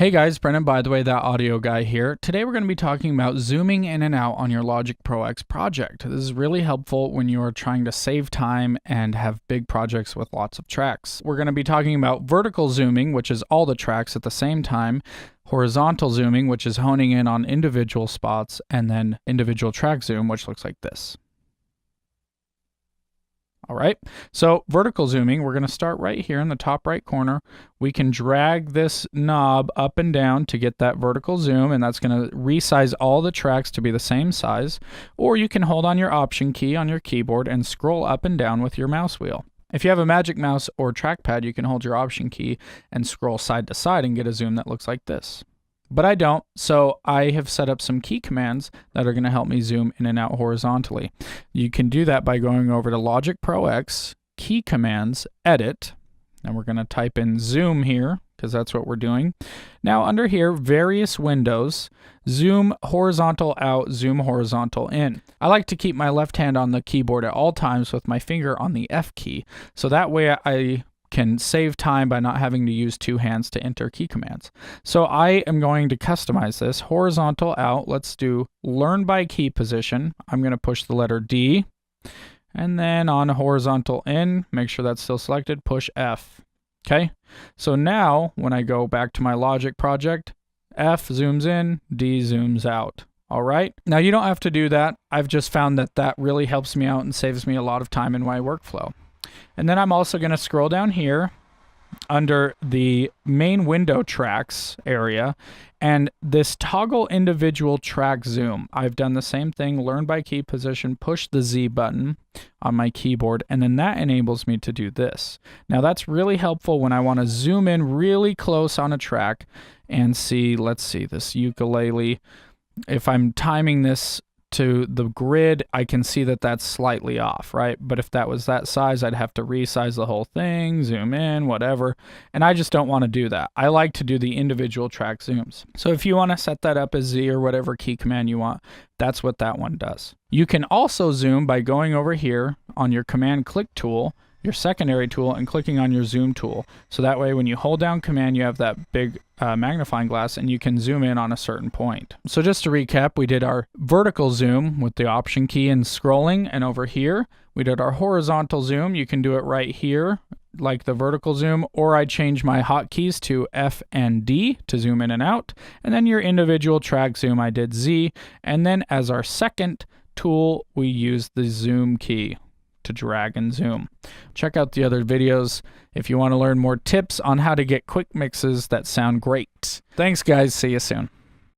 Hey guys, Brendan, by the way, that audio guy here. Today we're going to be talking about zooming in and out on your Logic Pro X project. This is really helpful when you are trying to save time and have big projects with lots of tracks. We're going to be talking about vertical zooming, which is all the tracks at the same time, horizontal zooming, which is honing in on individual spots, and then individual track zoom, which looks like this. All right, so vertical zooming, we're going to start right here in the top right corner. We can drag this knob up and down to get that vertical zoom, and that's going to resize all the tracks to be the same size. Or you can hold on your Option key on your keyboard and scroll up and down with your mouse wheel. If you have a Magic Mouse or trackpad, you can hold your Option key and scroll side to side and get a zoom that looks like this. But I don't, so I have set up some key commands that are going to help me zoom in and out horizontally. You can do that by going over to Logic Pro X, Key Commands, Edit, and we're going to type in Zoom here, because that's what we're doing. Now under here, Various Windows, Zoom Horizontal Out, Zoom Horizontal In. I like to keep my left hand on the keyboard at all times with my finger on the F key, so that way I can save time by not having to use two hands to enter key commands. So I am going to customize this. Horizontal out, let's do learn by key position. I'm going to push the letter D, and then on horizontal in, make sure that's still selected, push F. Okay, so now when I go back to my Logic project, F zooms in, D zooms out. All right, now you don't have to do that. I've just found that that really helps me out and saves me a lot of time in my workflow. And then I'm also going to scroll down here under the main window tracks area, and this toggle individual track zoom. I've done the same thing, learn by key position, push the Z button on my keyboard, and then that enables me to do this. Now that's really helpful when I want to zoom in really close on a track and see, let's see, this ukulele. If I'm timing this to the grid, I can see that that's slightly off, right? But if that was that size, I'd have to resize the whole thing, zoom in, whatever. And I just don't want to do that. I like to do the individual track zooms. So if you want to set that up as Z or whatever key command you want, that's what that one does. You can also zoom by going over here on your command click tool, your secondary tool, and clicking on your zoom tool. So that way when you hold down command, you have that big magnifying glass and you can zoom in on a certain point. So just to recap, we did our vertical zoom with the Option key and scrolling, and over here we did our horizontal zoom. You can do it right here like the vertical zoom, or I change my hotkeys to F and D to zoom in and out, and then your individual track zoom I did Z, and then as our second tool we use the zoom key to drag and zoom. Check out the other videos if you want to learn more tips on how to get quick mixes that sound great. Thanks guys, see you soon.